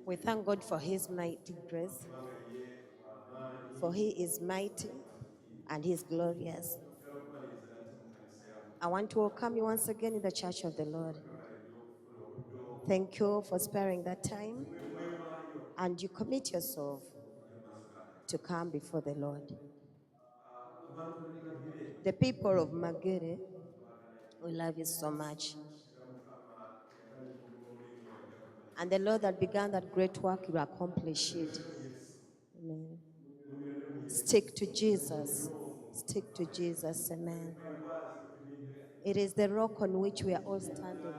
We thank God for his mighty grace, for he is mighty and he is glorious. I want to welcome you once again in the church of the Lord. Thank you for sparing that time, and you commit yourself to come before the Lord. The people of Magere, we love you so much. And the Lord that began that great work, will accomplish it. Amen. Stick to Jesus. Stick to Jesus. Amen. It is the rock on which we are all standing.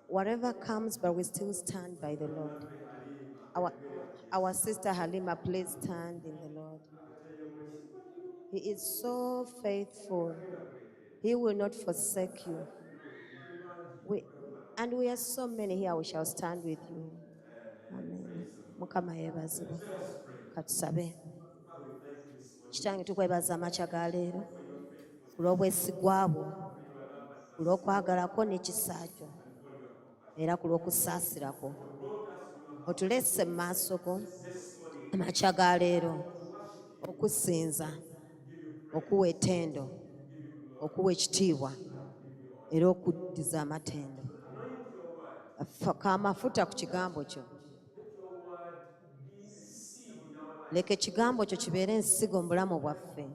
Whatever comes, but we still stand by the Lord. Our sister Halima, please stand in the Lord. He is so faithful. He will not forsake you. And we are so many here, we shall stand with you. Amen. Mukama yebazibwe. Katusabe. Kitange tukwebaza amakya ga leero olw'obwesigwa bwo, olw'okwagalako n'ekisa kyo, era ku lw'okusaasira kwo. Otulese mu maaso go amakya ga leero okusinza, okuwa ettendo, okuwa ekitiibwa, era okuddiza amatendo. Ka amafuta ku kigambo kyo. Leka ekigambo kyo kibeere ensigo mu bulamu bwaffe,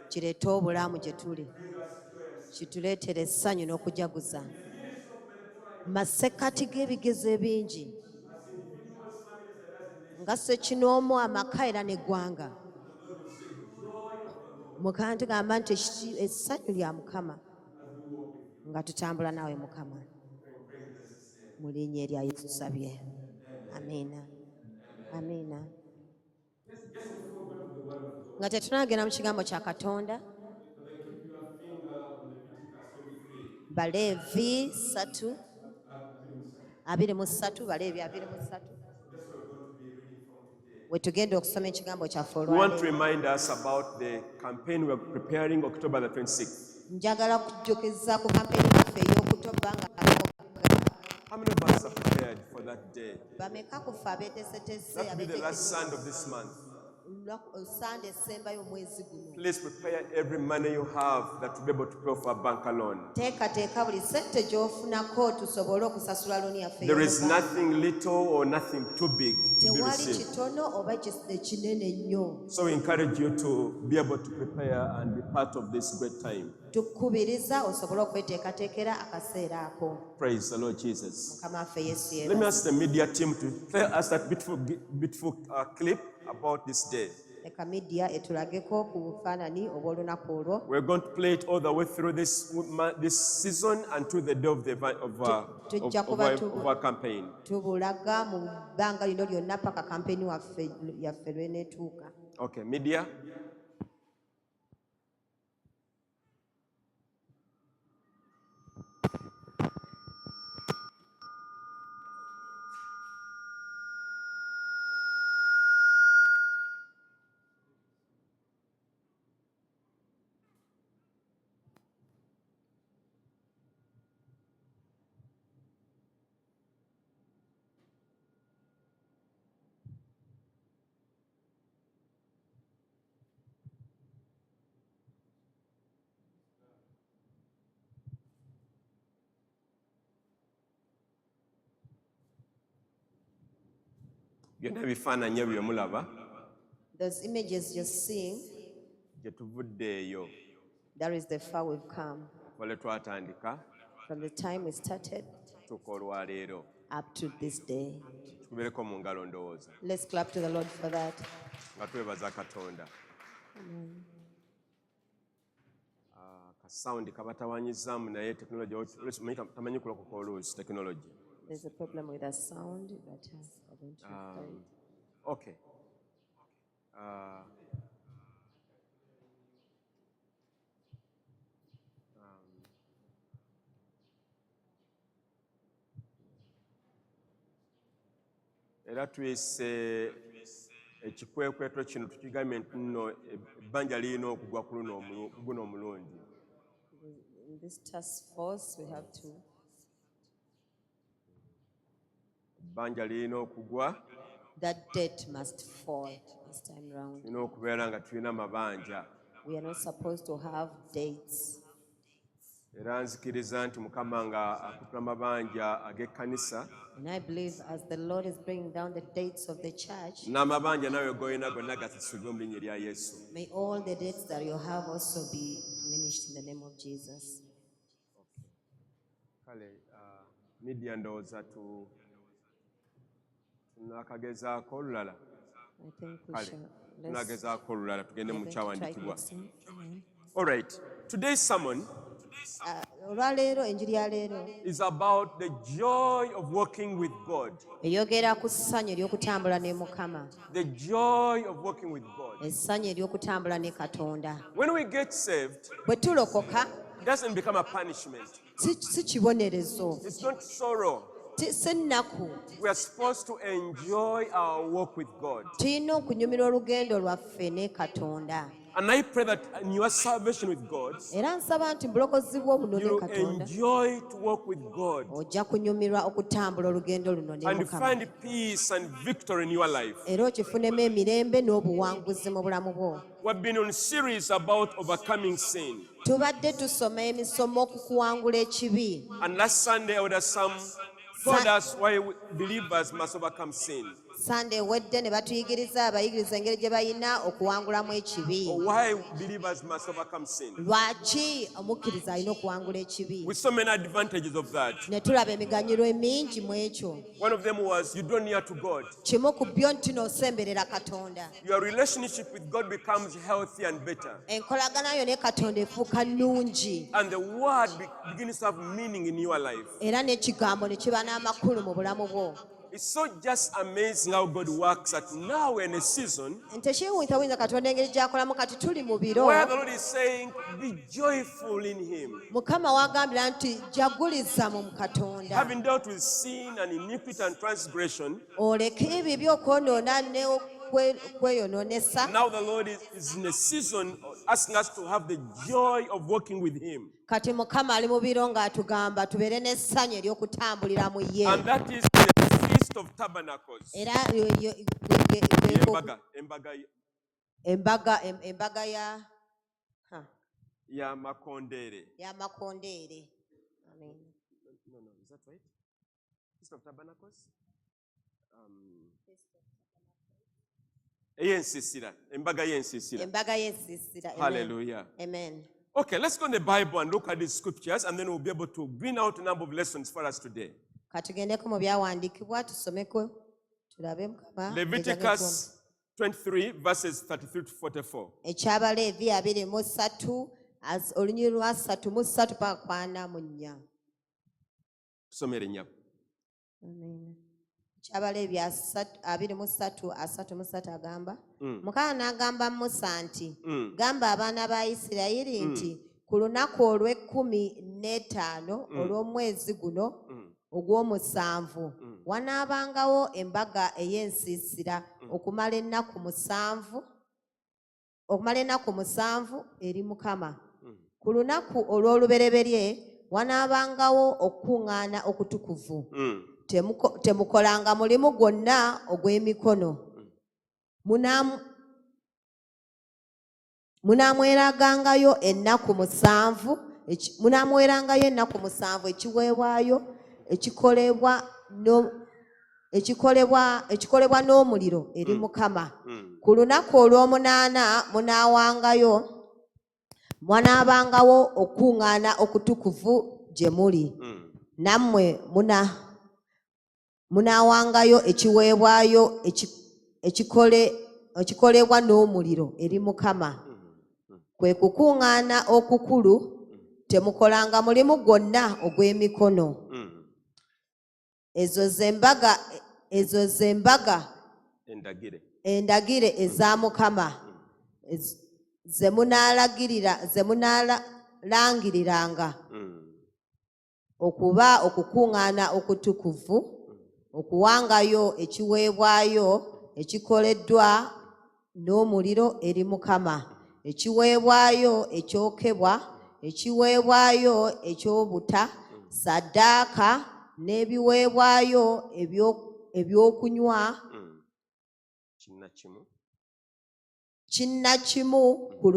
kireete obulamu gye tuli, kituleetere essanyu n'okujaguza. Masekkati g'ebigezo ebingi nga Ssekinoomu, amaka era n'eggwanga, Mukama tugamba nti essanyu lya Mukama nga tutambula naawe Mukama. Mu linnya erya Yesu tusabye. Amiina. Amiina. Nga tetunagenda mu kigambo kya Katonda, Baleevi 3:23, Baleevi 23. We tugenda okusoma ekigambo kyaffe olwaleero. We want to remind us about the campaign we are preparing October the 26th. Njagala kujjukiza ku kampeni yaffe ey'Okutoba nga how many of us are prepared for that day? bameka ku ffe abeeteesetese That will be the last Sunday of this month. Sande esembayo omwezi guno. Please prepare every money you have that will be able to pay for a bank loan. Teekateeka buli sente gy'ofunako tusobole okusasula looni yaffe. There is nothing little or nothing too big to be tewali received. kitono oba kinene nnyo. So we encourage you to be able to prepare and be part of this great time. Tukubiriza osobole okweteekateekera akaseera ako. Praise the Lord Jesus. Mukama waffe Yesu yeebazibwe. Let me ask the media team to play us that beautiful clip about this day. Leka media etulageko ku bufaananyi obw'olunaku olwo. We're going to play it all the way through this season until the day of our campaign. Tubulaga mu bbanga lino lyonna paka kampeni yaffe lw'eneetuuka. Okay, media. Those images you're seeing, that is the far we've come. From the time we started up to this day. Let's clap to the Lord for that. Amen. There's a problem with the sound, but I don't know. Okay. Era tuyise ekikwekweto kino tukigambye nti nno ebbanja lirina okugwa ku guno omulundi. In this task force we have to ebbanja lirina okugwa, that debt must fall this time round. tulina okubeera nga tulina mabanja. We are not supposed to have dates. Era nzikiriza nti Mukama nga akutula mabanja ag'ekkanisa, And I believe as the Lord is bringing down the dates of the church, n'amabanja nawe g'olina gonna gasasulibwe mu linnya lya Yesu. may all the dates that you have also be diminished in the name of Jesus. Kale media ndowooza tunakagezaako olulala. I think we Kale shall tunagezaako olulala tugende mu try kyawandiikibwa. next time. Amen. All right, today's sermon Olwaleero enjiri ya leero is about the joy of walking with God. eyogera ku ssanyu ery'okutambula ne Mukama, The joy of walking with God. essanyu ery'okutambula ne Katonda. When we get saved, Bwe tulokoka it doesn't become a punishment. si kibonerezo, It's not sorrow. si nnaku. We are supposed to enjoy our walk with God. Tulina okunyumira olugendo lwaffe ne Katonda. And I pray that in your salvation with God, Era nsaba nti bulokozi bwo buno ne you Katonda enjoy to walk with God ojja kunyumirwa okutambula olugendo luno ne and Mukama. find peace and victory in your life. Era okifunemu emirembe n'obuwanguzi mu bulamu bwo. We've been on a series about overcoming sin. Tubadde tusoma emisomo ku kuwangula ekibi. And last Sunday, Elder Sam told us why believers must overcome sin. Sunday wedde ne batuyigiriza abayigiriza engeri gye balina okuwangulamu ekibi. Or why believers must overcome sin. Lwaki omukkiriza alina okuwangula ekibi? With so many advantages of that. Ne tulaba emiganyiro emingi mu ekyo. One of them was you draw near to God. Kimu ku byo nti n'osemberera Katonda. Your relationship with God becomes healthy and better. Enkolagana yo ne Katonda efuuka nnungi. And the word begins to have meaning in your life. Era n'ekigambo ne kiba n'amakulu mu bulamu bwo. It's so just amazing how God works that now we're in a season Nte kyewuunyisa Katonda engeri gy'akolamu kati tuli mu biro. where the Lord is saying, be joyful in Him. Mukama wagambira nti jaguliza mu Katonda. Having dealt with sin and iniquity and transgression, Oleke ebibi okwonoona ne okweyonoonesa. now the Lord is in a season asking us to have the joy of walking with Him. Kati Mukama ali mu biro ng'atugamba tubeere n'essanyu ery'okutambulira mu ye. And that is the Feast of Tabernacles. Era embaga ya makondere. y'amakondeere. Amen. No, is that right? Feast of Tabernacles? Ey'ensiisira. Embaga y'ensiisira. Embaga y'ensiisira. Amen. Hallelujah. Amen. Okay, let's go in the Bible and look at these scriptures, and then we'll be able to bring out a number of lessons for us today. Katugendeko mu byawandiikibwa tusomeko tulabe Mukama. Leviticus 23, verses 33 to 44. Ekyabaleevi 23 olunyiri lwa 33 paka 44. Tusomere nnyabo. Amen. Ekyabaleevi 23:33 agamba, Mukama n'agamba Musa nti, gamba abaana ba Isirayiri nti ku lunaku olw'e15 olw'omwezi guno ogw'omusanvu wanaabangawo embaga ey'ensiisira okumala ennaku musanvu eri Mukama. Ku lunaku olw'olubereberye wanaabangawo okukuŋŋaana okutukuvu. Temukolanga mulimu gwonna ogw'emikono. Munaamwerangayo ennaku musanvu ekiweebwayo ekikolebwa n'omuliro eri Mukama. Ku lunaku olw'omunaana munaabangawo okukuŋŋaana okutukuvu gye muli. Nammwe munaawangayo ekiweebwayo ekikolebwa n'omuliro eri Mukama. Kwe kukuŋŋaana okukulu, temukolanga mulimu gwonna ogw'emikono. Ezo ze mbaga endagire eza Mukama ze munaalangiriranga okuba okukuŋŋaana okutukuvu, okuwangayo ekiweebwayo ekikoleddwa n'omuliro eri Mukama, ekiweebwayo ekyokebwa, ekiweebwayo eky'obuta, ssaddaaka n'ebiweebwayo ebyokunywa kinnakimu ku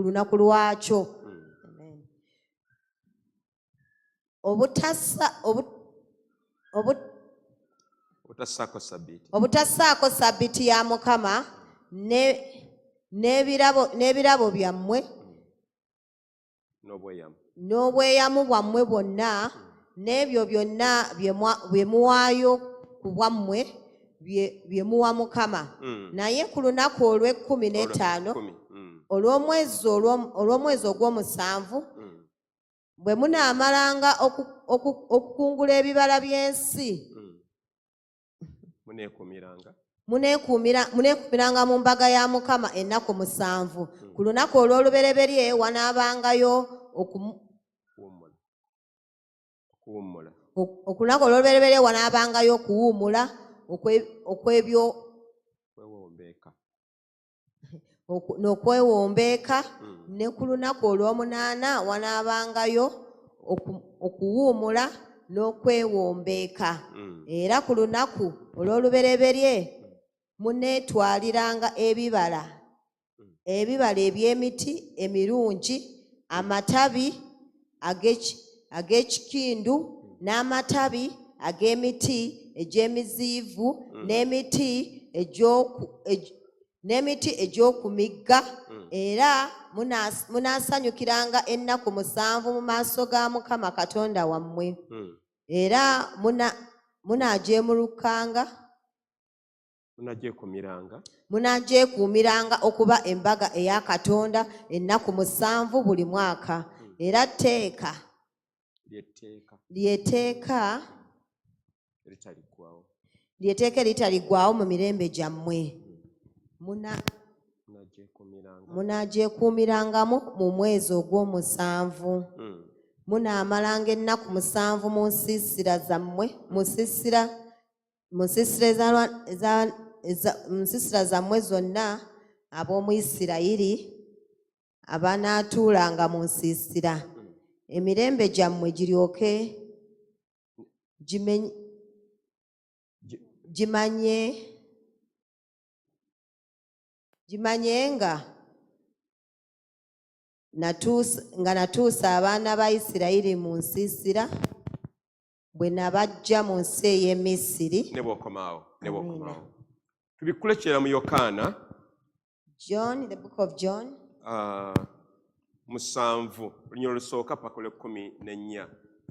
lunaku lwakyo. Obutassaako sabbiiti ya Mukama n'ebirabo byammwe n'obweyamu bwammwe bwonna n'ebyo byonna bye muwaayo ku bwammwe bye muwa Mukama. Naye ku lunaku olw'15 olw'omwezi ogw'omusanvu bwe munaamalanga okukungula ebibala by'ensi, muneekuumiranga mu mbaga ya Mukama ennaku 7. Ku lunaku olw'olubereberye wanaabangayo okuwummula n'okwewombeeka, ne ku lunaku olw'omunaana wanaabangayo okuwummula n'okwewombeeka. Era ku lunaku olw'olubereberye muneetwaliranga ebibala eby'emiti emirungi, amatabi ag'ekikindu n'amatabi ag'emiti egy'emiziivu n'emiti egy'okumigga. Era munaasanyukiranga ennaku 7 mu maaso ga Mukama Katonda wammwe. Era munaagyekuumiranga okuba embaga eya Katonda ennaku 7 buli mwaka. Era lyeteeka eritaliggwaawo mu mirembe gyammwe. Munaagyekuumirangamu mu mwezi ogw'omusanvu. Munaamalanga ennaku 7 mu nsiisira zammwe zonna ab'omu Isirayiri abanaatuulanga mu nsiisira, emirembe gyammwe giryoke gimanye nga natuusa abaana ba Isirayiri mu nsiisira bwe nabaggya mu nsi ey'e Misiri. Tubikulekera mu Yokaana John, the book of John 7 olunyolo olusooka paka olw'14.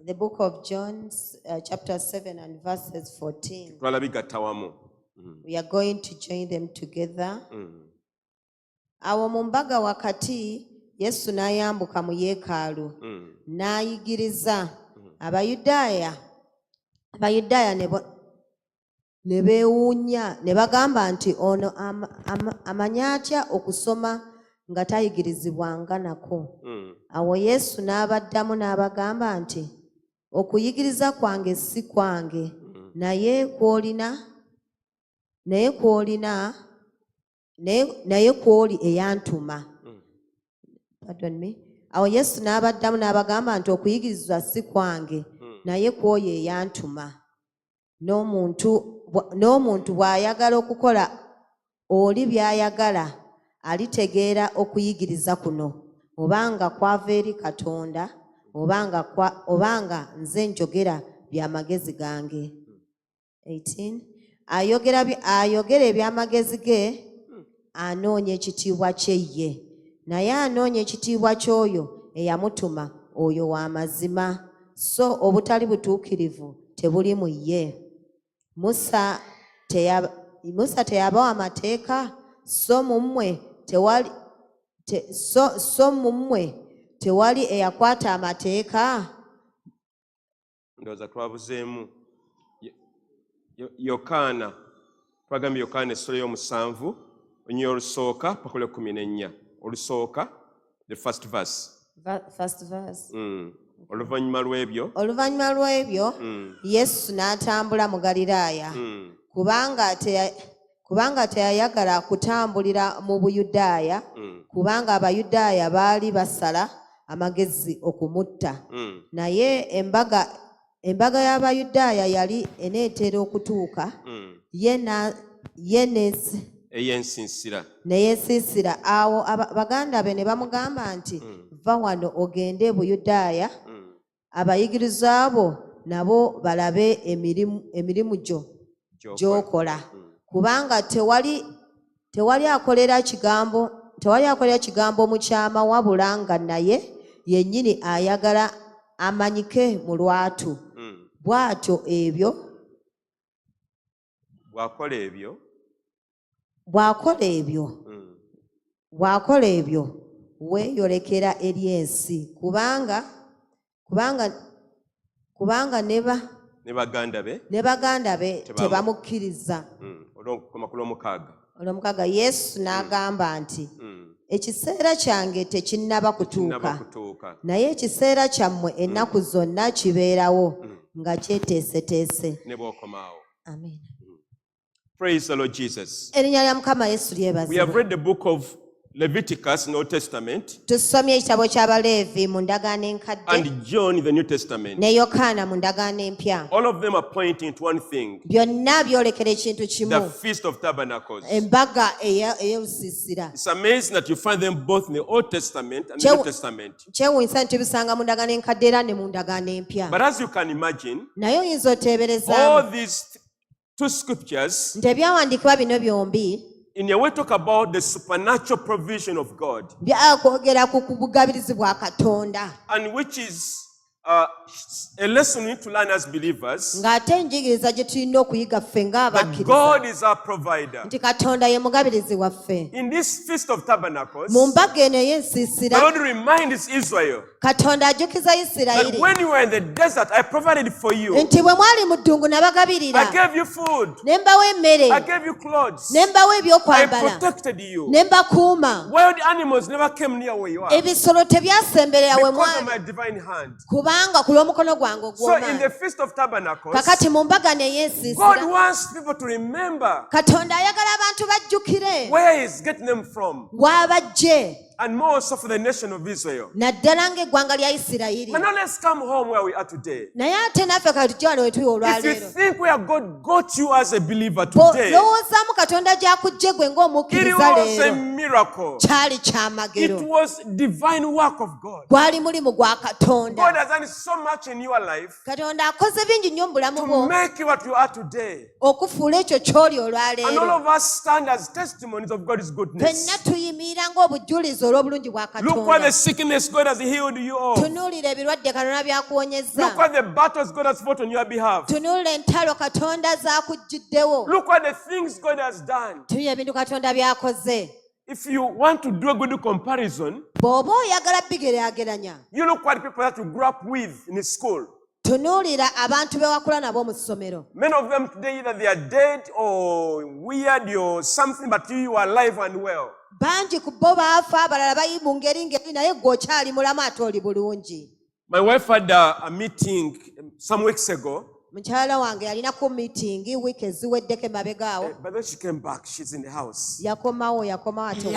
The book of John, chapter 7 and verses 14. We are going to join them together. Awo mu mbaga wakati Yesu n'ayambuka mu yeekaalu n'ayigiriza. Abayudaaya ne beewuunya ne bagamba nti ono amanya atya okusoma nga tayigirizibwanga nako. Awo Yesu n'abaddamu n'abagamba nti okuyigiriza kwange si kwange, naye kw'oli eyantuma. Pardon me. Awo Yesu n'abaddamu n'abagamba nti okuyigiriza si kwange, naye kw'oyo eyantuma. N'omuntu bw'ayagala okukola oli by'ayagala, alitegeera okuyigiriza kuno obanga kwava eri Katonda obanga nze njogera by'amagezi gange. 18. Ayogera eby'amagezi ge anoonya ekitiibwa kye ye, naye anoonya ekitiibwa ky'oyo eyamutuma, oyo wa mazima, so obutali butuukirivu tebuli mu ye. Musa teyabawa amateeka, so mu mmwe tewali eyakwata amateeka. Ndowooza twabuzeemu Yokaana, twagambye Yokaana essula y'omusanvu olunyolo olusooka paka olw'14. Olusooka, the first verse. Oluvannyuma lw'ebyo Yesu n'atambula mu Ggaliraaya, kubanga teyayagala kutambulira mu Buyudaaya, kubanga Abayudaaya baali basala amagezi okumutta. Naye embaga y'Abayudaaya yali eneetera okutuuka, ye ey'ensinsira. ne yeesiisira. Awo baganda be ne bamugamba nti, "Vva wano ogende e Buyudaaya, abayigirizwa bo nabo balabe emirimu gyo gy'okola, kubanga tewali akolera kigambo mu kyama, wabula nga naye yennyini ayagala amanyike mu lwatu. Bw'atyo bw'akola ebyo weeyolekera eri ensi, kubanga ne baganda be tebamukkiriza." Olw'omukaaga Yesu n'agamba nti, "Ekiseera kyange tekinnaba kutuuka, naye ekiseera kyammwe ennaku zonna kibeerawo nga kyeteeseteese." Amen. Praise the Lord Jesus. Erinnya lya Mukama Yesu lyebazibwe. We have read the book of Leviticus in the Old Testament Tusomye ekitabo ky'Abaleevi mu ndagaano enkadde and John in the New Testament. ne Yokaana mu ndagaano empya. All of them are pointing to one thing, Byonna byolekera ekintu the kimu, Feast of Tabernacles. embaga ey'olusiisira. It's amazing that you find them both in the Old Testament and the New Testament. Kyewuunyisa nti tubisanga mu ndagaano enkadde era ne mu ndagaano empya. But as you can imagine, Naye oyinza oteebereza all these two scriptures nti ebyawandiikibwa bino byombi in a way talk about the supernatural provision of God, byakwogera ku bugabirizi bwa Katonda, and which is a lesson we need to learn as believers, ng'ate enjigiriza gye tulina okuyiga ffe that ng'abakkiriza, God is our provider. nti Katonda ye mugabirizi waffe. In this Feast of Tabernacles, Mu mbaga eno the ey'ensiisira, Lord reminds Israel Katonda ajjukiza that Isirayiri when you were in the desert, I provided for you. nti bwe mwali mu ddungu nabagabirira, I gave you food. ne mbawa emmere, I gave you clothes. ne mbawa I ebyokwambala, protected you. ne mbakuuma. Wild animals never came near where you are Ebisolo tebyasemberera we because of mwali, my divine hand. kubanga ku lw'omukono gwange So in the ogw'omaanyi. Feast of Tabernacles, Kakati mu mbaga ne God ey'ensiisira, wants people to remember Katonda ayagala abantu bajjukire where He's getting them from, w'abajje, and more so for the nation of Israel. naddala ng'eggwanga lya Isirayiri. But now let's come home where we are today. Naye ate naffe kati tujja wano we tuli If you olwaleero. think where God got you as a believer today, Bw'olowoozaamu Katonda gy'akujje gwe it ng'omukkiriza was a leero, miracle. kyali It kyamagero, was divine work of God. gwali mulimu gwa Katonda. God has done so much in your life Katonda akoze bingi nnyo mu bulamu to bwo make you what you are today. okufuula ekyo ky'oli And all olwaleero. of us stand as testimonies of God's goodness. Ffenna tuyimirira ng'obujulizi olw'obulungi bwa Look what the Katonda. sickness God has healed you of. Tunuulira ebirwadde Katonda Look byakuwonyezza. what the battles God has fought on your behalf. Tunuulira entalo Katonda zaakuggyiddewo. Look what the things God has done. Tunuulira ebintu Katonda byakoze. If you want to do a good comparison, Bw'oba oyagala bigeraageranya, you look what people that you grew up with in school. tunuulira abantu be wakula nabo mu ssomero. Many of them today, either they are dead or weird or something, but you are alive and well. Bangi ku bo baafa, abalala bayi mu ngeri naye gw'okyali mulamu ate oli bulungi. My wife had a meeting some weeks ago. Mukyala wange yalinaku miitingi wiiki eziweddeko emabega awo. But then she came back. She's in the house. Yakomawo ate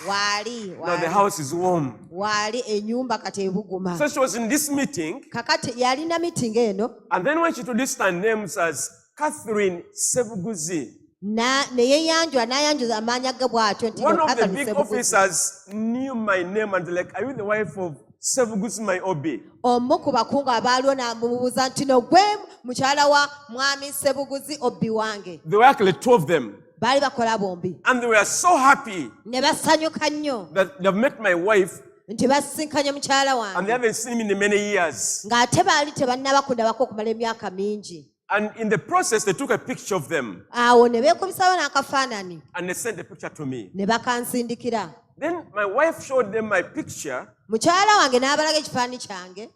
waali Now the house is warm. waali ennyumba kati ebuguma. So she was in this meeting. Kakati yalina miitingi eno, And then when she introduced her names as Catherine Sebuguzi, ne yeeyanjula n'ayanjula amaanyi ge bw'atyo nti one of the Catherine big Sebuguzi. officers knew my name and like, are you the wife of Sebuguzi, my OB? Omu ku bakungu abaaliwo n'amubuuza nti no gwe mukyala wa mwami Sebuguzi obbi wange. There were actually two of them. Baali bakola bombi. And they were so happy Ne basanyuka nnyo that they've met my wife nti basinkanye mukyala and they wange. haven't seen me in many years. Ng'ate baali tebannabakundabako okumala emyaka mingi. And in the process, they took a picture of them Awo ne beekubisawo n'akafaanani and they sent the picture to me. ne bakansindikira. Then my wife showed them my picture Mukyala wange n'abalaga ekifaananyi kyange.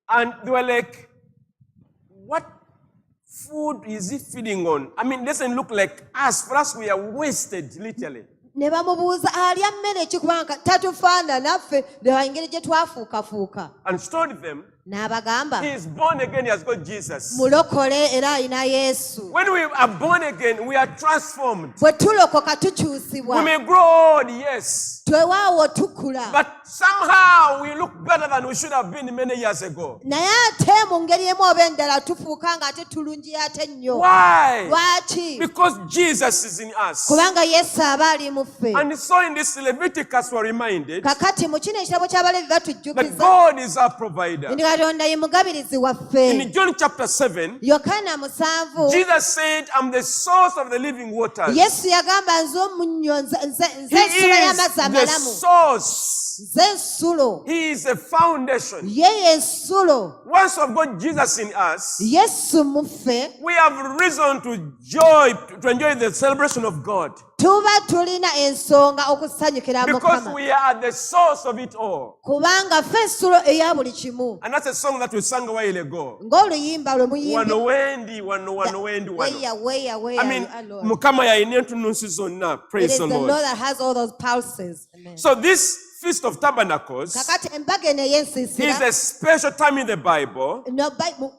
and they were like, what food is he feeding on? I mean, it doesn't look like us. For us, we are wasted, literally. Ne bamubuuza alya mmere ki kubanga tatufaana naffe leba engeri gye twafuukafuuka. And she told them, N'abagamba he is born again, he has got Jesus. mulokole era alina Yesu. When we are born again, we are transformed. Bwe tulokoka We tukyusibwa, may grow old, yes, twewaawo tukula. But somehow we look better than we should have been many years ago. Naye ate mu ngeri emu oba endala tufuuka nga ate tulungi ate nnyo. Why? Lwaki? Because Jesus is in us. Kubanga Yesu aba ali mu ffe. And so in this Leviticus we're reminded Kakati mu kino ekitabo ky'Abaleevi that batujjukiza God is our provider. nti Katonda ye mugabirizi waffe. In John chapter 7, Yokaana 7 Jesus said, I'm the source of the living waters. Yesu yagamba nze omunnyo nze He ensulo is y'amazzi the amalamu. source. Nze ensulo. He is a foundation. Ye y'ensulo. Once we've got Jesus in us, Yesu mu ffe we have reason to enjoy the celebration of God. tuba tulina ensonga okusanyukira Because Mukama. we are the source of it all. Kubanga ffe ensulo eya buli kimu. And that's a song that we sang a while ago. Ng'oluyimba lwe muyimbye. Wano wendi, wano wendi, wano. Weya, I mean, Lord. Mukama yaine entunnunsi zonna. It Praise is the the Lord Lord. that has all those pulses. Amen. So this Feast of Tabernacles Kakati embaga eno is ey'ensiisira. a special time in the Bible. No, pardon?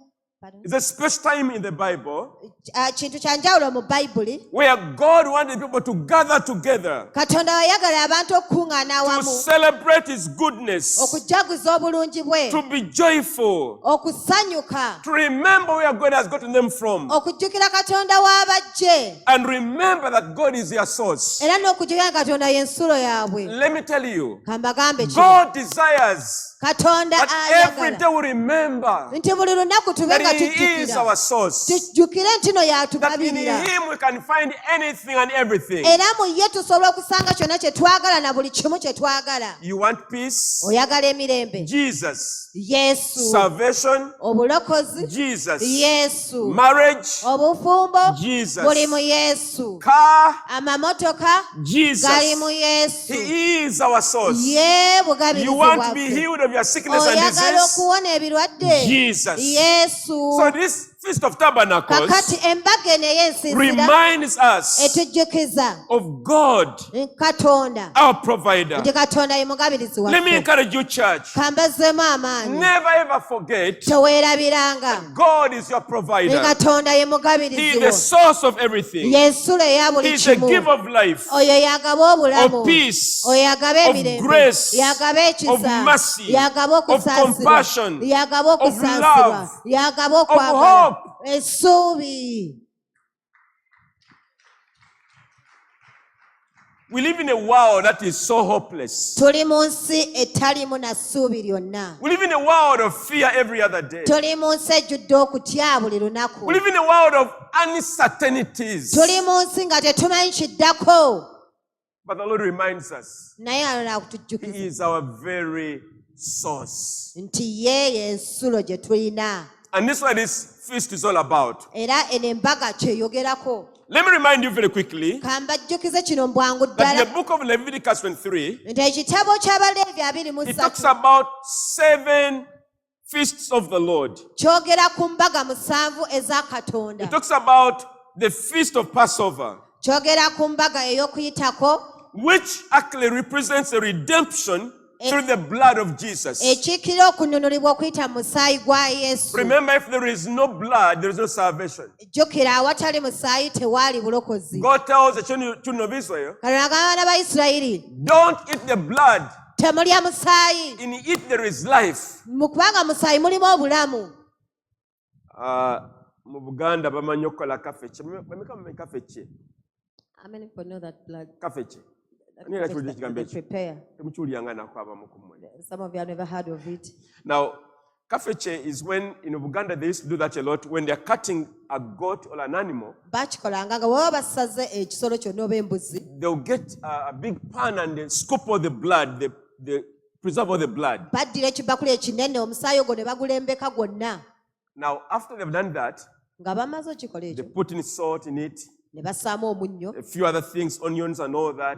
It's a special time in the Bible Kintu kya njawulo mu Bayibuli. where God wanted people to gather together Katonda wayagala abantu okukuŋŋaana to awamu. celebrate His goodness, Okujaguza obulungi bwe. to be joyful, Okusanyuka. to remember where God has gotten them from, Okujjukira Katonda w'abajje. and remember that God is their source. Era n'okujjukira Katonda y'ensulo yaabwe. Let me tell you, Kambagambe kino. God desires Katonda that every ayagala day we remember nti buli lunaku tube that nga He is tujjukira. our source, Tujjukire nti no that in yatugabirira. Him we can find anything and everything. Era mu ye tusobola okusanga kyonna kye twagala na buli kimu kye twagala. You want peace? Oyagala emirembe. Jesus. Yesu. Salvation? Obulokozi. Jesus. Yesu. Marriage? Obufumbo. Jesus. Buli mu Yesu. Car? Amamotoka. Jesus. Gali mu Yesu. He is our source. Ye bugabirizi You want to be bwaffe. healed of your sickness and Oyagala disease? okuwona ebirwadde. Jesus. Yesu. So this Feast of Tabernacles Kakati embaga eno ey'ensiisira reminds us etujjukiza of God, Katonda our provider. nti Katonda ye mugabirizi Let me waffe. encourage you, church. Kambazzemu amaanyi. Never ever forget Teweerabiranga God is your ne provider. Katonda ye He is mugabirizi the wo. source of everything. Y'ensulo eya He buli is the kimu. giver of life, Oyo yagaba obulamu. of peace, Oyo yagaba of emirembe. grace, Yagaba of ekisa. mercy, Yagaba of okusaasirwa. compassion, Yagaba of okusaasirwa. love, Yagaba of okwagala. hope. Essuubi. We live in a world that is so hopeless. Tuli mu nsi etalimu na ssuubi lyonna. We live in a world of fear every other day. Tuli mu nsi ejjudde okutya buli lunaku. We live in a world of uncertainties. Tuli mu nsi nga tetumanyi kiddako. But the Lord reminds us, Naye alala He akutujjukiza is our very source. nti ye y'ensulo gye tulina. And this is what this feast is all about. Era eno embaga kyeyogerako. Let me remind you very quickly Kambajjukize kino mu bwangu that in ddala the book of Leviticus 23, nti ekitabo ky'Abaleevi 23 it talks about 7 feasts of the Lord. kyogera ku mbaga 7 eza Katonda. It talks about the feast of Passover, Kyogera ku mbaga ey'Okuyitako which actually represents a redemption through the blood of Jesus. ekiikira okununulibwa okuyita mu musaayi gwa Yesu. Remember, if there is no blood, there is no salvation. Jjukira awatali musaayi tewaali bulokozi. God tells the children of Israel, Katonda agamba abaana ba Isirayiri don't eat the blood. temulya musaayi. In it there is life. Mu kubanga musaayi mulimu obulamu. Mu Buganda bamanyi okukola kafeche. Bameka mumanyi kafeche? How many people know that blood? Kafeche. Prepare. Some of you have never heard of it. Now, kafeche is when in Uganda they used to do that a lot when they're cutting a goat or an animal. They'll get a big pan and they scoop all the blood, they preserve all the blood. Now, after they've done that, they put in salt in it, a few other things, onions and all that.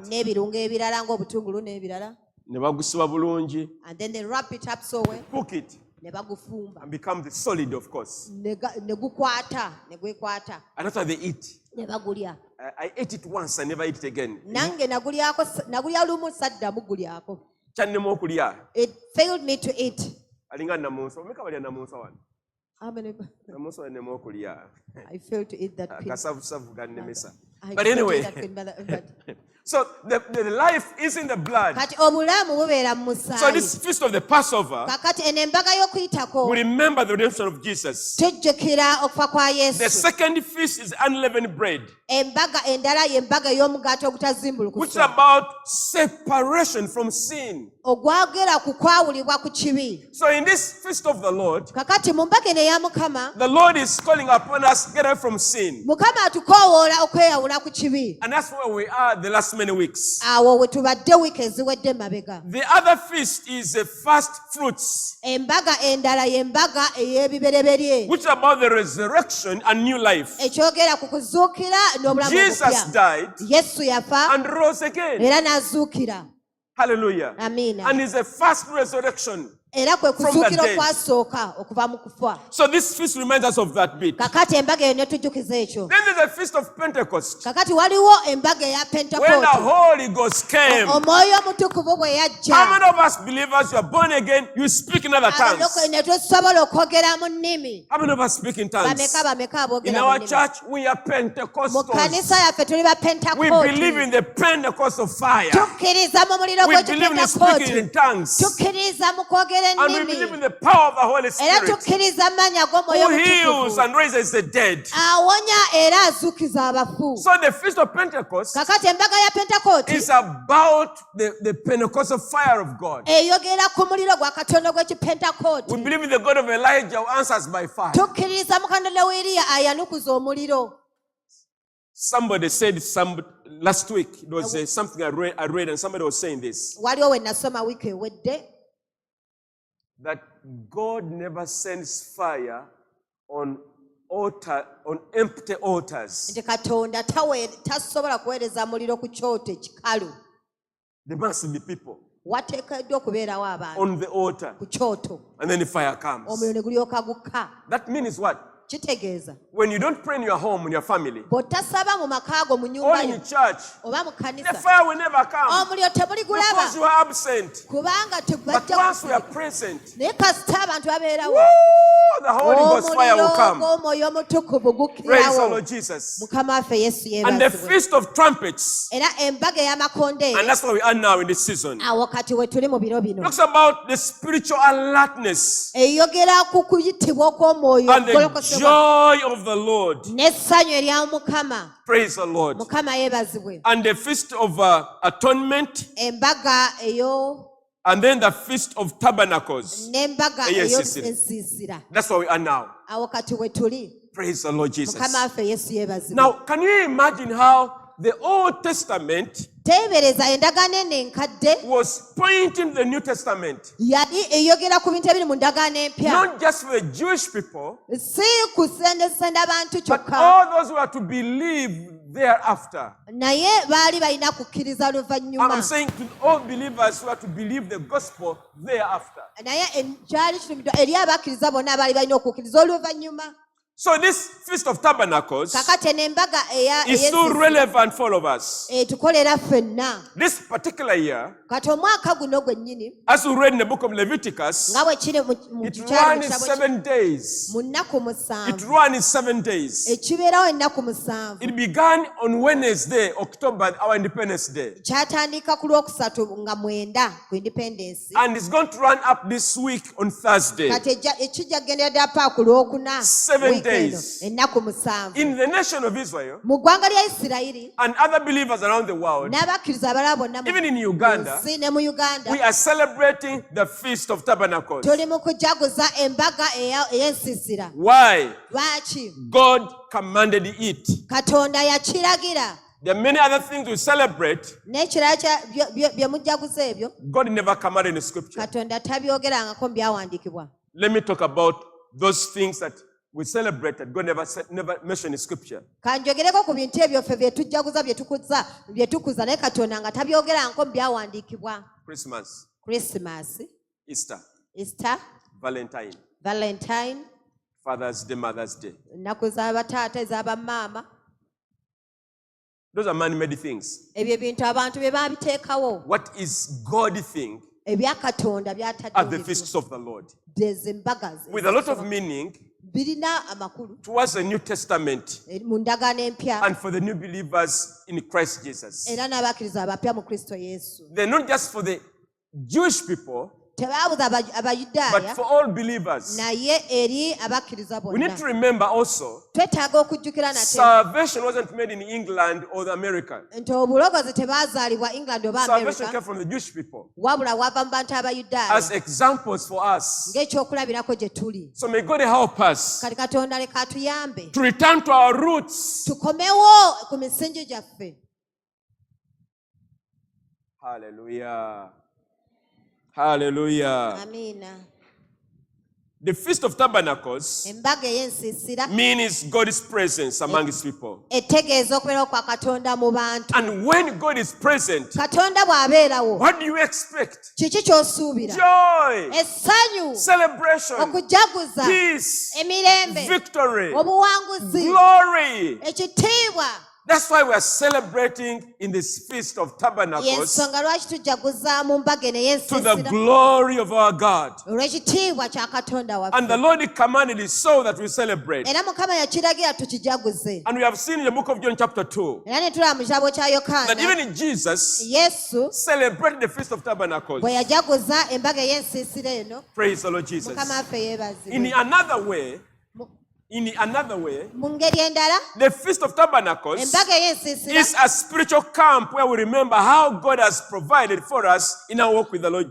And then they wrap it up so well. Cook it and become the solid, of course. And that's what they eat. I ate it once, I never eat it again. It failed me to eat. I I failed to eat that pig. But anyway, So the life is in the blood. kati obulamu bubeera mu So musaayi. this feast of the Passover, Kakati eno embaga y'okuyitako we remember the redemption of Jesus. tujjukira okufa kwa The Yesu. second feast is unleavened bread, Embaga endala y'embaga ey'omugaati which is ogutazimbulukusa, about separation from sin. ogwagera ku kwawulibwa ku kibi. So in this feast of the Lord, Kakati mu mbaga eno eya Mukama, the Lord is calling upon us to get away from sin. Mukama atukoowoola okweyawula ku kibi. And that's where we are the last many weeks. Awo we tubadde wiiki eziwedde mabega. The other feast is the first fruits, Embaga endala y'embaga ey'ebibereberye, which is about the resurrection and new life. ekyogera ku kuzuukira n'obulamu Jesus obupya. died Yesu yafa and rose again. era n'azuukira. Hallelujah. Amiina. And it's the first resurrection. Era kwe From the kuzuukira dead. okwasooka okuva mu kufa. So this feast reminds us of that bit. Kakati embaga eyo ne tujjukiza ekyo. Then there's the feast of Pentecost, Kakati waliwo embaga eya when the Pentekote. Holy Ghost came. Omwoyo omutukuvu bwe How yajja. many of us believers, you are born again, you speak in other tongues? Abalokole ne tusobola okwogera mu nnimi. How many of us speak in tongues? Bameka In aboogera mu our nnimi. church, we are Mu Pentecostals. kkanisa yaffe tuli ba We believe Pentekote. in the Pentecost of fire. Tukkiriza mu muliro We believe in speaking in gw'ekipentekote. tongues. Tukkiriza mu kwogera And we believe in ennimi. the power of the Holy Era Spirit, tukkiriza amannya g'omwoyo who heals omutukuvu. and raises the dead. Awonya era azuukiza abafu. So the feast of Pentecost Kakati embaga ya Pentekote is about the Pentecostal fire of God. eyogera ku muliro gwa Katonda gw'ekipentekote. We believe in the God of Elijah who answers by fire. Tukkiriza mu Katonda wa Eriya ayanukuza omuliro. Somebody said last week, there was something I read, and somebody was saying this, Waliwo we nasoma wiiki ewedde that God never sends fire on empty altars. nti Katonda tasobola kuweereza muliro ku kyoto ekikalu. There must be people Wateekeddwa okubeerawo abantu on the altar, ku kyoto, and then the fire comes. omuliro ne gulyoka gukka. That means what? Kitegeeza When you don't pray in your home, in your family, bw'otasaba mu maka go mu or nyumba in yo your church, oba mu the kkanisa, fire will never come omuliro temuligulaba because you are absent. kubanga But once we are present, naye kasita abantu babeerawo, woo, the Holy Ghost fire will omuliro come. gw'omwoyo omutukuvu Praise the gukkirawo. Lord Jesus. Mukama waffe Yesu And the yeebazibwe. feast of trumpets, Era embaga ey'amakonde and that's where we are now in this season, awo kati we tuli mu biro bino talks about the spiritual alertness eyogera ku kuyitibwa okw'omwoyo and the okugolokosebwa joy of the Lord. n'essanyu erya Mukama. Praise the Lord. Mukama yeebazibwe. And the feast of atonement, Embaga eyo and then the feast of tabernacles. n'embaga Yes, ey'ensiisira. That's where we are now. Awo kati we tuli. Praise the Lord Jesus. Mukama waffe Yesu yeebazibwe. Now, can you imagine how the Old Testament Teebereza endagaano eno enkadde was pointing the New Testament, yali eyogera ku bintu ebiri mu ndagaano empya, not just for the Jewish people, si kusendasenda bantu but kyokka, all those who are to believe thereafter. naye baali balina kukkiriza I'm luvannyuma. saying to all believers who are to believe the gospel thereafter. Naye kyali kitumiddwa eri abakkiriza bonna abaali balina okukkiriza oluvannyuma. So this Feast of Tabernacles Kakati eno embaga is so relevant for all of us. etukolera ffenna. This particular year, Kati omwaka guno gwennyini as we read in the book of Leviticus, nga bwe kiri mu it kikyalo runs 7 days. mu nnaku It musanvu, runs 7 days. ekibeerawo ennaku musanvu. It began on Wednesday, October, our Independence Day. Kyatandika ku lwokusatu nga 9 ku independence. And it's going to run up this week on Thursday. Kati ekijja kugenda ddala ku lwokuna 7 wiiki eno, days. ennaku musanvu. In the nation of Israel Mu ggwanga lya Isirayiri and other believers around the world, n'abakkiriza abalala bonna mu even in Uganda, nsi ne mu Uganda, we are celebrating the Feast of Tabernacles. tuli mu kujaguza embaga ey'ensiisira. Why? Lwaki? God commanded it. Katonda yakiragira. There are many other things we celebrate. N'ekirala bye mujaguza ebyo God never commanded in Scripture. Katonda tabyogerangako mu byawandiikibwa. Let me talk about those things that we celebrated. God never mentioned in Scripture. Kanjogereko ku bintu ebyo ffe bye tujjaguza bye tukuza naye Katonda nga tabyogerangako mu byawandiikibwa. Christmas, Christmas, Easter, Easter, Valentine, Valentine, Father's Day, Mother's Day. ennaku z'abataata ez'abamaama. Those are man-made things. Ebyo bintu abantu bye baabiteekawo. What is God thing Ebya Katonda at the byatadde feasts of the Lord? ezo embaga ze. With a lot of meaning, birina amakulu towards the New Testament mu ndagaano empya and for the new believers in Christ Jesus. era n'abakkiriza abapya mu Kristo Yesu. They're not just for the Jewish people, Tebaabuza but Abayudaaya for all believers. naye eri abakkiriza We need bonna. to remember also, Twetaaga okujjukira nate salvation wasn't made in England or the America. nti obulogozi tebaazaalibwa England oba Salvation America came from the Jewish people wabula wava mu bantu Abayudaaya as examples for us. ng'ekyokulabirako gye tuli. So may God help us Kati Katonda leka atuyambe to return to our roots. tukomewo ku misingi gyaffe. Hallelujah. Hallelujah. Amiina. The Feast of Tabernacles Embaga ey'ensiisira means God's presence among his people. etegeeza okubeerawo kwa Katonda mu bantu. And when God is present, Katonda bw'abeerawo what do you expect? kiki ky'osuubira? Joy, Essanyu, celebration, okujaguza, peace, emirembe, victory, obuwanguzi, glory. ekitiibwa. That's why we are celebrating in this Feast of Tabernacles Y'ensonga lwaki tujaguza mu mbaga eno to the ey'ensiisira glory of our God. olw'ekitiibwa kya Katonda And the waffe. Lord commanded it so that we celebrate. Era Mukama yakiragira tukijaguze. And we have seen in the book of John chapter 2 Era ne tulaba mu kitabo kya that Yokaana even Jesus Yesu celebrated the Feast of Tabernacles. bwe yajaguza embaga ey'ensiisira eno. Praise the Lord Jesus. Mukama waffe In yeebazibwe. another way, Mu ngeri endala the Feast of Tabernacles embaga ey'ensiisira is a spiritual camp where we remember how God has provided for us in our walk with the Lord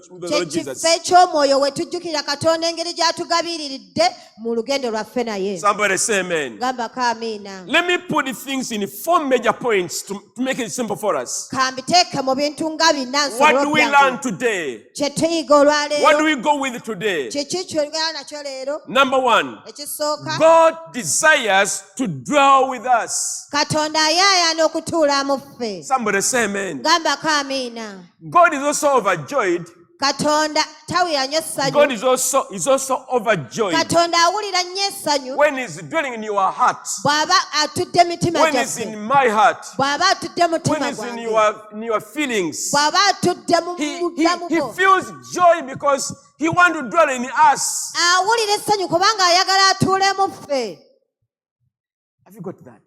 Jesus. kyekifo eky'omwoyo we tujjukira Katonda engeri gy'atugabiiriridde mu lugendo lwaffe naye. Somebody say amen. Gambako amiina. Let me put things in 4 major points to make it simple for us. Kambiteeke mu bintu nga bina What do we learn today? kye tuyiga olwaleero. What do we go with today? Kiki kyogera nakyo leero? Number 1, Ekisooka, God desires to dwell with us. Katonda ayaayaana okutuula mu ffe. Somebody say amen. Gambako amiina. God is also overjoyed. Katonda tawulira nnyo essanyu. God is also overjoyed Katonda awulira nnyo essanyu when he's dwelling in your heart, bw'aba atudde mitima when he's gyaffe, in my heart, bw'aba atudde when mutima he's in gwange, your feelings. bw'aba atudde mu He bulamu bwo. feels joy because he wants to dwell in us. Awulira essanyu kubanga ayagala atuule mu ffe. Have you got that?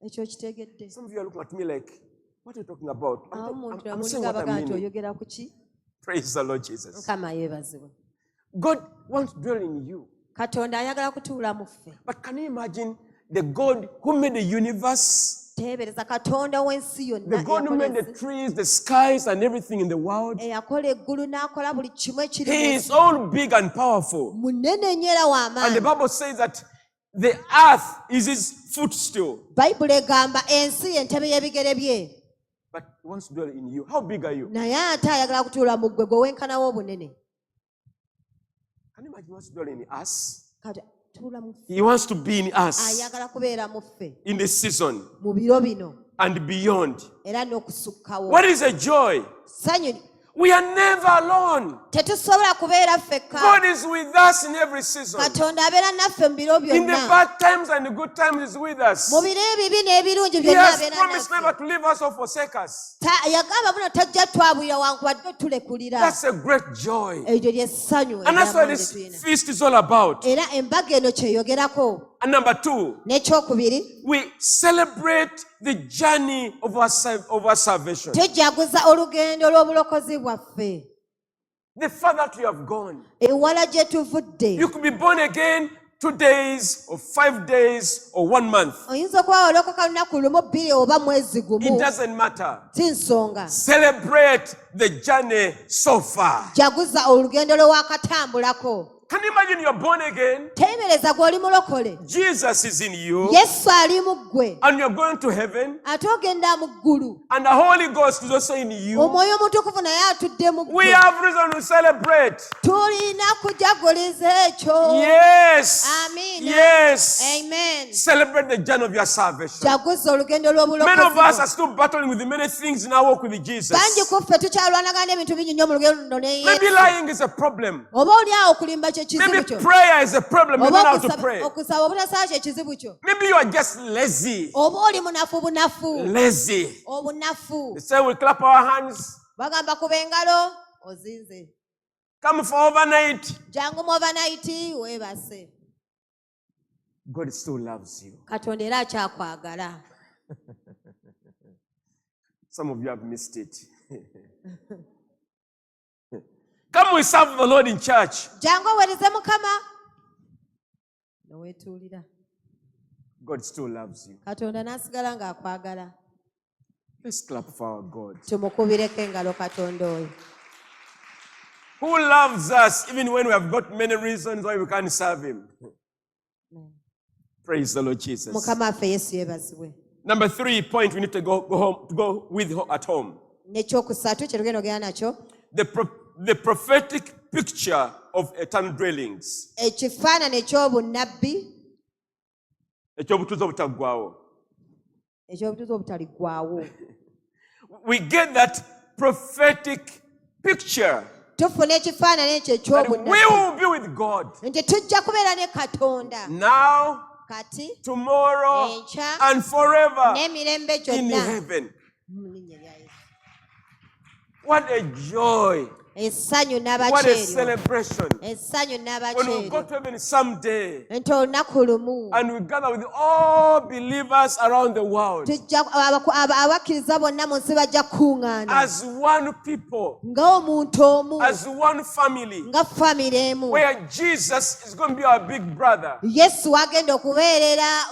Ekyo kitegedde. Some of you are looking at me like, what are you talking about? Omuntu I'm saying amulinga what I abaga nti mean. oyogera ku ki? Praise the Lord Jesus. Mukama yeebazibwe. God wants to dwell in you. Katonda ayagala kutuula mu ffe. But can you imagine the God who made the universe, Teebereza Katonda w'ensi yonna the God who made the trees, the skies, and everything in the world? eyakola eggulu n'akola buli kimu ekiri He mu is nsi. all big and powerful. Munene nnyo era And the w'amaanyi. Bible says that the earth is his footstool. Bayibuli egamba ensi y'entebe y'ebigere bye. But he wants to dwell in you. How big are you? Naye ate ayagala kutuula mu ggwe gwe wenkanawo obunene. Can you imagine he wants to dwell in us? Kati tuula mu ffe. He wants to be in us Ayagala kubeera mu ffe in this season mu biro bino and beyond. era n'okusukkawo. What is a joy? Ssanyu We are never alone. tetusobola kubeera ffekka. God is with us in every season. Katonda abeera naffe mu biro In the byonna. bad times and the good times, He's with us. Mu biro ebibi n'ebirungi He byonna has abeera promised never naffe. to leave us or forsake us. Yagamba buno tajja twabulira wankubadde tulekulira. That's a great joy. Eryo ly'essanyu And that's what ery'amaanyi this lye tulina. feast is all about. Era embaga eno kyeyogerako. And number 2, N'ekyokubiri, we celebrate the journey of our salvation. tujaguza olugendo lw'obulokozi bwaffe. The further you have gone. Ewala gye tuvudde. You could be born again 2 days or 5 days or 1 month. Oyinza okuba walokoka lunaku lumu, bbiri oba mwezi It gumu. doesn't matter. Si nsonga. Celebrate the journey so far. Jaguza olugendo lwe waakatambulako. Can you imagine you're born again? Teebereza gw'oli mulokole. Jesus is in you Yesu ali mu ggwe. and you're going to heaven Ate ogenda mu ggulu. and the Holy Ghost is also in you. Omwoyo omutukuvu naye atudde mu We ggwe. have reason to celebrate. Tulina kujaguliza ekyo. Yes. Amiina. Yes. Amen. Celebrate the journey of your salvation. Jaguza olugendo Many of us lw'obulokozi. are still battling with many things in our walk with Jesus. Bangi ku ffe tukyalwanagana n'ebintu bingi nnyo mu lugendo luno ne Maybe Yesu. lying is a problem. Oba oli awo okulimba kye kizibu Maybe kyo. prayer is a problem. You don't know Oba how to pray. okusaba obutasaba kye kizibu kyo. Maybe you are just lazy. Oba oli munafu bunafu. Lazy. Obunafu. They say we clap our hands. Bagamba kuba engalo ozinze. Come for overnight. Jangu mu overnight weebase. God still loves you. Katonda era akyakwagala. Some of you have missed it. Come, we serve the Lord in church. Jangu oweereze Mukama. Noweetuulira. God still loves you. Katonda n'asigala ng'akwagala. Let's clap for our God. Tumukubireko engalo Katonda oyo. Who loves us even when we have got many reasons why we can't serve him. Praise the Lord Jesus. Mukama waffe Yesu yeebazibwe. Number 3 point we need to go with at home. N'ekyokusatu kye tugenda ogenda nakyo. The prophetic picture of eternal dwellings. Ekifaananyi ekyobunnabbi. Ekyobutuuze obutaggwaawo. Ekyobutuuze obutaliggwaawo. We get that prophetic picture. Tufuna ekifaananyi ekyo We ekyobunnabbi. will be with God. Nti tujja kubeera ne Katonda. Now, Kati, tomorrow, enkya, and forever n'emirembe in gyonna. heaven. Mu linnya lya Yesu. What a joy. Essanyu What a n'abakyeryo. celebration. Essanyu When we go n'abakyeryo. to heaven someday Nti olunaku lumu. and we gather with all believers around the world Tujja abakkiriza bonna mu nsi bajja kukuŋŋaana. as one people, Ng'omuntu omu. as one family, Nga famire emu. where Jesus is going to be our big brother. Yesu agenda okubeerera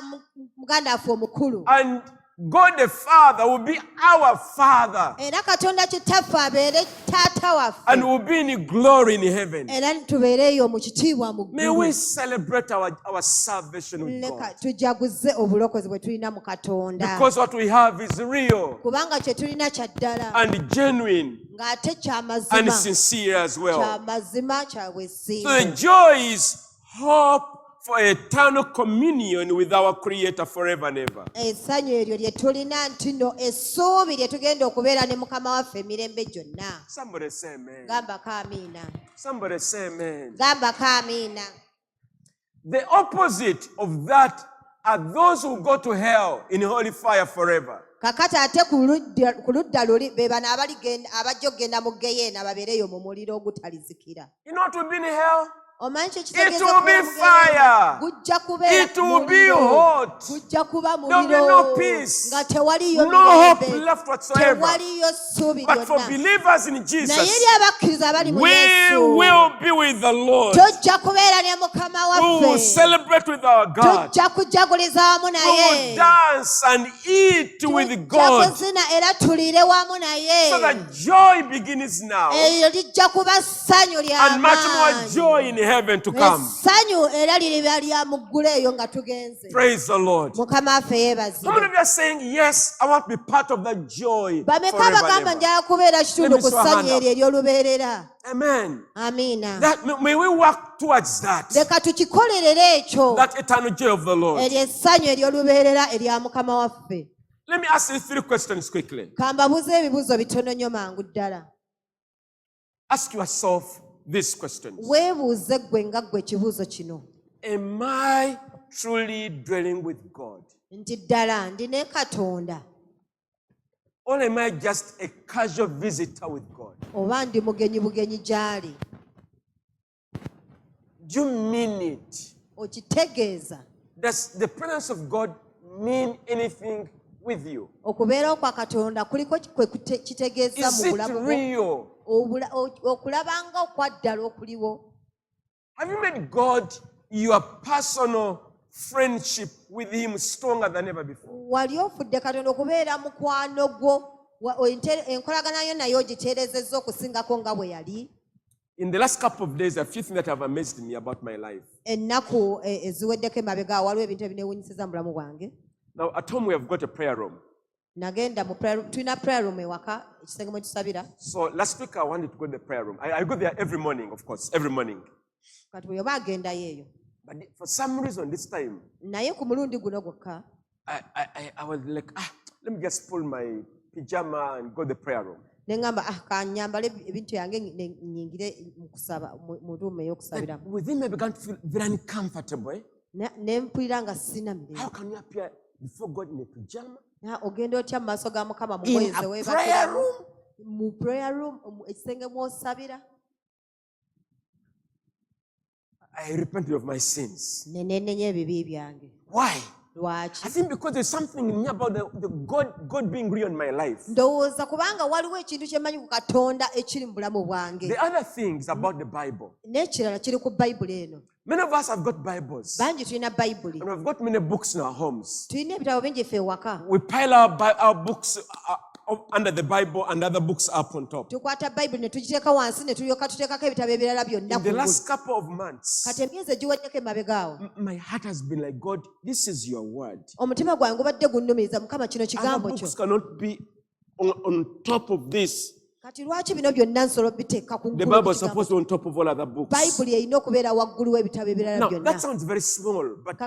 muganda waffe omukulu. And God the Father will be our Father. Era Katonda kitaffe abeere taata waffe. And will be in glory in heaven. Era tubeereyo mu kitiibwa mu May we ggulu. celebrate our salvation with Leka God. tujaguze obulokozi bwe tulina mu Katonda. Because what we have is real Kubanga kye tulina kya ddala. and genuine Ng'ate kya and mazima. sincere as well. Kya mazima kya So the bwesimbu. joy is hope for eternal communion with our Creator forever and ever. Essanyu eryo lye tulina nti nno essuubi lye tugenda okubeera ne Mukama waffe emirembe gyonna. Somebody say amen. Gambako amiina. Somebody say amen. Gambako amiina. The opposite of that are those who go to hell in holy fire forever. Kakati ate ku ludda luli be bano abajja okugenda mu Geyeena babeereyo mu muliro ogutalizikira. You know what will be in hell? Omanyi kyo It kitegeeza will be kubeera mu Geyeena? fire. Gujja kubeera It will be muliro. hot. Gujja kuba There will be muliro. no peace. Nga tewaliyo No hope mirembe. left whatsoever. Tewaliyo ssuubi But for lyonna. believers in Naye Jesus, eri abakkiriza abali mu we Yesu. will be with the Lord. Tujja kubeera ne Mukama We will waffe. celebrate with our God. Tujja kujaguliza wamu We naye. will dance and eat with Tujja God. kuzina era tuliire wamu naye. So that joy begins now. Eryo lijja kuba ssanyu And much more ly'amaanyi. joy in heaven to come. Essanyu era liriba lya mu ggulu eyo nga tugenze. Praise the Lord. Mukama waffe How many yeebazibwe. of you are saying, yes, I want to be part of that joy Bameka forever bagamba and ever? njala kubeera kitundu Let ku me see your ssanyu hand eryo ery'olubeerera. Amen. Amiina. May we work towards that. Leka tukikolerere ekyo. That eternal joy of the Lord. Eryo essanyu ery'olubeerera erya Mukama waffe. Let me ask you 3 questions quickly. Kambabuze ebibuzo bitono nnyo mangu ddala. Ask yourself these questions. Weebuuze ggwe nga ggwe ekibuuzo kino. Am I truly dwelling with God? Nti ddala ndi ne Katonda Or am I just a casual visitor with God? oba ndi mugenyi bugenyi gy'ali? Do you mean it? Okitegeeza. Does the presence of God mean anything with you? Okubeerawo kwa Katonda kuliko kwe kitegeeza Is mu it bulamu bwo? real? Okulabanga okwaddala okuliwo. Have you made God your personal friendship with Him stronger than ever before? Wali ofudde Katonda okubeera mukwano gwo enkolagana yo naye ogiteerezezza okusingako nga bwe yali? In the last couple of days, there are a few things that have amazed me about my life. Ennaku eziweddeko emabega waliwo ebintu ebineewunyisiza mu bulamu bwange. Now, at home, we have got a prayer room. Nagenda mu prayer room, tulina prayer room ewaka, ekisenge mwe tusabira. So last week, I wanted to go to the prayer room. I go there every morning, of course, every morning. Kati bwe oba agendayo eyo. But for some reason, this time, Naye ku mulundi guno gwokka I was like, let me just pull my pajama and go to the prayer room. ne ŋŋamba kanyambale ebintu yange nnyingire mu kusaba mu room ey'okusabiramu. Within me, I began to feel very uncomfortable. Ne mpulira nga sina mirembe. How can you appear before God in a pajama? Ogenda otya mu maaso ga Mukama mu In ngoye a ze prayer weebakiramu? room? Mu prayer room ekisenge mw'osabira. I repented of my sins. nenenenya ebibi byange. Why? Lwaki? I think because there's something in me about the God being real in my life. Ndowooza kubanga waliwo ekintu kye mmanyi ku Katonda ekiri mu bulamu bwange. The other things about the Bible. N'ekirala kiri ku Bayibuli eno. Many of us have got Bibles. Bangi tulina Bayibuli. And we've got many books in our homes. Tulina ebitabo bingi ffe ewaka. We pile our books under the Bible and other books up on top. Tukwata Bayibuli ne tugiteeka wansi ne tulyoka tuteekako ebitabo ebirala byonna In the last couple of months, kati emyezi egiweddeko emabega awo. my heart has been like, God, this is your word. Omutima gwange gubadde gunnumiriza Mukama kino Other kigambo kyo. books cannot be on top of this. Kati lwaki bino byonna nsobola biteeka ku The ngulu Bible is supposed to be on top of all other books. Bayibuli erina okubeera waggulu w'ebitabo ebirala Now, byonna. that sounds very small, but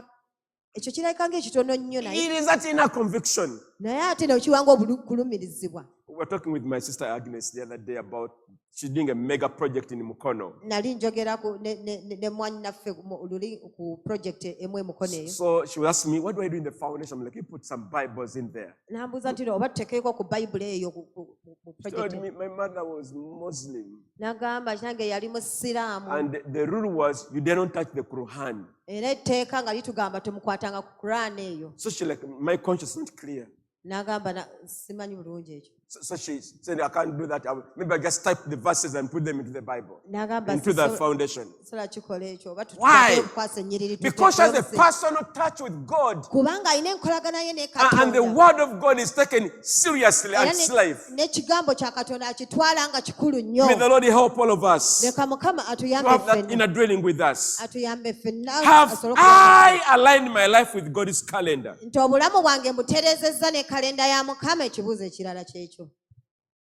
Ekyo kirabika ng'ekitono nnyo naye it is that inner conviction. naye ate ne kiwanga okulumirizibwa. We were talking with my sister Agnes the other day about she's doing a mega project in Mukono. Nali njogera ne mwanyi naffe luli ku project emu Mukono eyo. So she was asking me, what do I do in the foundation? I'm like, you put some Bibles in there. N'ambuuza nti oba tuteekeko ku Bayibuli eyo ku She project. told me my mother was Muslim. N'agamba kitange yali musiraamu And the rule was you didn't touch the Quran. era etteeka nga litugamba temukwatanga ku Quran eyo. So she like, my conscience is not clear. N'agamba simanyi bulungi ekyo. So she said, I can't do that. Maybe I just type the verses and put them into the Bible, N'agamba into the foundation. sola kikola ekyo oba Why? tuteekeko okukwasa ennyiriri Because she has a tuteekeko personal touch with God. kubanga alina enkolagana ye ne And the Katonda. word of God is taken seriously Era and its life. n'ekigambo kya Katonda akitwala nga kikulu nnyo. May the Lord help all of us Leka Mukama to atuyambe have that ffenna. inner dwelling with us. Atuyambe ffenna Have asobole I aligned my life with God's calendar? nti obulamu bwange mbutereezezza ne kalenda ya Mukama. Ekibuuzo ekirala kyekyo.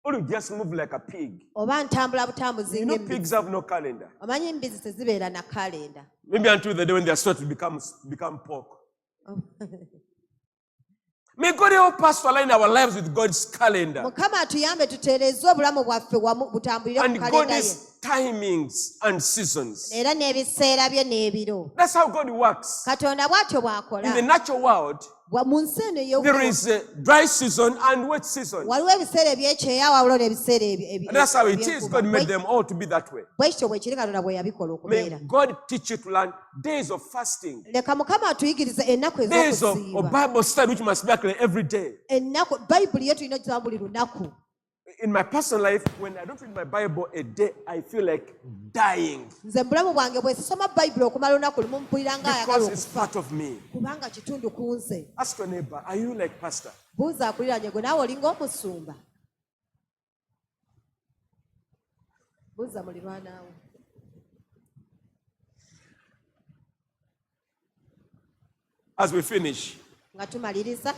Or you just move like a pig. Oba ntambula butambuzi You know ng'embizzi. pigs have no calendar. Omanyi embizzi tezibeera na kalenda. Maybe until the day when they are starting to become pork. May God help us to align our lives with God's calendar. Mukama atuyambe tutereeze obulamu bwaffe wamu butambulire And ku kalenda ye. God's timings and seasons. Era n'ebiseera bye n'ebiro. That's how God works. Katonda bw'atyo In the bw'akola. natural world, Mu nsi eno there ey'obulamu is a dry season and wet season. waliwo ebiseera ebyekyeya wabula n'ebiseera And that's how it is. God made ebyenkuba. them all to be that way. Bwe kityo bwe kiri Katonda bwe yabikola May okubeera. God teach you to learn days of fasting, Leka Mukama atuyigirize ennaku days of ez'okusiiba. Bible study, which must be actually every day. Ennaku Bayibuli ye tulina okisoma buli lunaku. In my personal life, when I don't read my Bible a day, I feel like dying Nze mu bulamu bwange bwe sisoma Bayibuli okumala olunaku lumu mpulira nga ayagala because it's okufa part of me. kubanga kitundu ku nze. Ask your neighbor, are you like Pastor? Buuza akuliranye gwe naawe olinga omusumba. Buuza mulirwanaawo. As we finish, Nga tumaliriza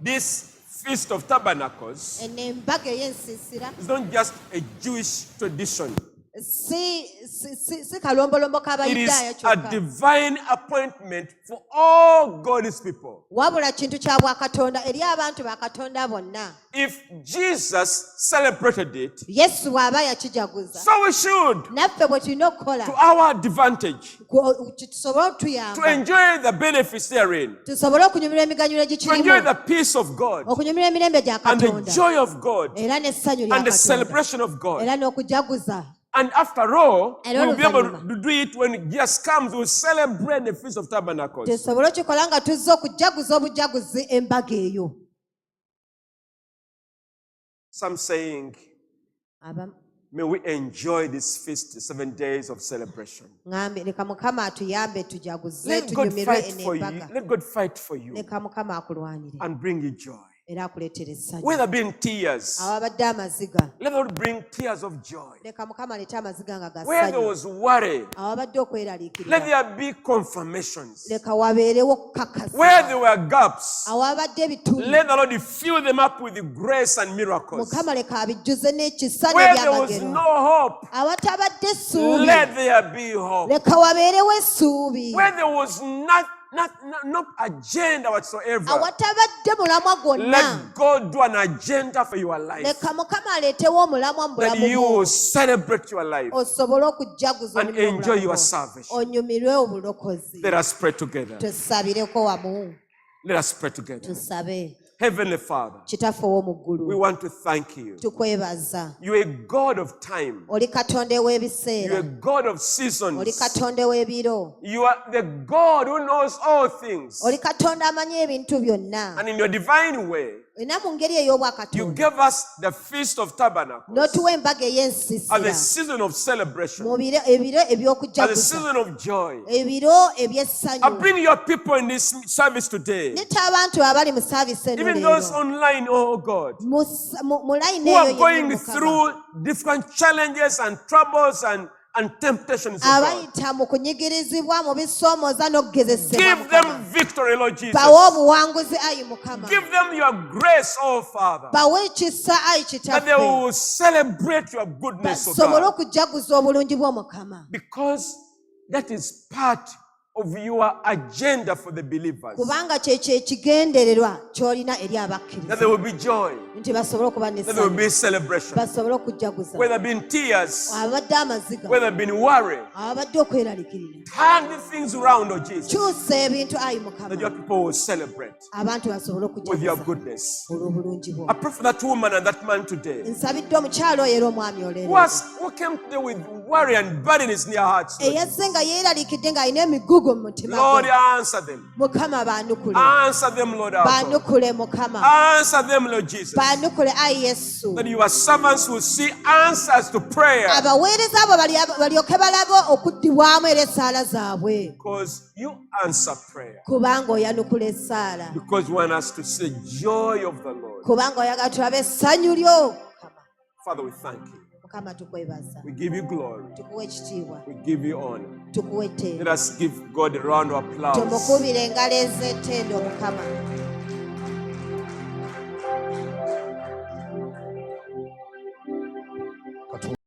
this Feast of Tabernacles eno embaga ey'ensiisira is not just a Jewish tradition. si kalombolombo It k'Abayudaaya is a kyokka. divine appointment for all God's people. Wabula kintu kya bwakatonda eri abantu ba Katonda bonna. If Jesus celebrated it, Yesu bw'aba yakijaguza. so we should, Naffe bwe tulina okukola to our advantage, tusobole to otuyamba. enjoy the benefits therein, Tusobole okunyumirwa emiganyulo to enjoy egikirimu. the peace of God, Okunyumirwa emirembe gya and the Katonda. joy of God, Era n'essanyu lya and the Katonda. celebration of God. Era n'okujaguza. And after all, Era we'll be able oluvannyuma to do it when Jesus comes. We'll celebrate the Feast of Tabernacles. Tusobole okikola nga tuzze okujaguza obujaguzi embaga eyo. Some saying, may we enjoy this feast, 7 days of celebration. Ngambe leka Mukama atuyambe tujaguze Let God tunyumirwe fight eno for you. embaga. Let God fight for you Leka Mukama akulwanire and bring you joy. era akuleetera essanyu. Whether being tears, Awabadde amaziga. let the Lord bring tears of joy. Leka Mukama aleete amaziga nga ga Where there ssanyu. was worry, Awabadde let okweraliikirira. there be confirmations. Leka wabeerewo okukakasa. Where there were gaps, Awabadde ebituli. let the Lord fill them up with the grace and miracles. Mukama leka abijjuze n'ekisa Where there was n'ebyamagero. no hope, Awatabadde essuubi. let there be hope. Leka wabeerewo essuubi. Where there was no agenda whatsoever, Awatabadde mulamwa gwonna. let God do an agenda for your life, Leka Mukama aleetewo omulamwa mu that bulamu you bwo. will celebrate your life Osobole okujaguza and omulimu enjoy gw'obulamu your bwo. salvation. Onyumirwe obulokozi. Let us pray together. Tusabireko wamu. Let us pray together. Tusabe. Heavenly Father, Kitaffe we ow'omu want to thank you. tukwebaza. You're a God of time. Oli Katonda You're a ew'ebiseera. God of Oli seasons. Katonda ew'ebiro. You are the God who knows all things. Oli Katonda amanyi ebintu byonna. And in your divine way, Era mu ngeri you ey'obwakatonda gave us the Feast of Tabernacles n'otuwa embaga as a ey'ensiisira season of celebration, mu ebiro as a eby'okujjaguza, season of joy. ebiro I eby'essanyu. bring your people in this service today, Netta abantu abali mu saavisi eno even those leero online, oh God, mu layini who are eyo going yenna Mukama, through different challenges and troubles and temptations, oh God. abayita mu kunyigirizibwa mu bisoomooza n'okugezesebwa Give them Mukama. victory, Lord Jesus. Bawe obuwanguzi ayi Mukama. Give them your grace, oh Father, Bawe ekisa ayi that they Kitaffe. will celebrate your goodness, oh Basobole God, okujjaguza obulungi bw'Omukama. because that is part of your agenda for the believers, Kubanga kyekyo ekigendererwa ky'olina eri that abakkiriza. there will be joy, Nti basobole okuba that there will n'essanyu. be celebration, Basobole okujjaguza. whether it be in tears, Abadde amaziga. whether it be in worry. Abadde okweraliikirira. Turn the things around, oh Jesus, Kyusa ebintu ayi that your Mukama. people will celebrate Abantu basobole with your okujjaguza goodness. olw'obulungi bwo. I pray for that woman and that man today Nsabidde omukyalo oyo era omwami who came today with worry and burdens in their hearts. Lord. eyazze nga yeeraliikidde ng'alina emigugu mu mutima Lord, gwe. answer them. Mukama baanukule. Answer them, Lord. our God. Baanukule Mukama. Answer them, Lord Jesus. Baanukule ayi Yesu. That your servants will see answers to prayer. Abaweereza abo balyoke balabe okuddibwamu era essaala zaabwe. Because you answer prayer. Kubanga oyanukula essaala. Because you want us to see the joy of the Lord. Kubanga oyagala tulabe essanyu lyo. Father, we thank you. Mukama tukwebaza. We give you glory. Tukuwe ekitiibwa. We give you honor. Tukuwe Let etteeka. us give God a round of applause. Tumukubire engalo ez'ettendo Mukama.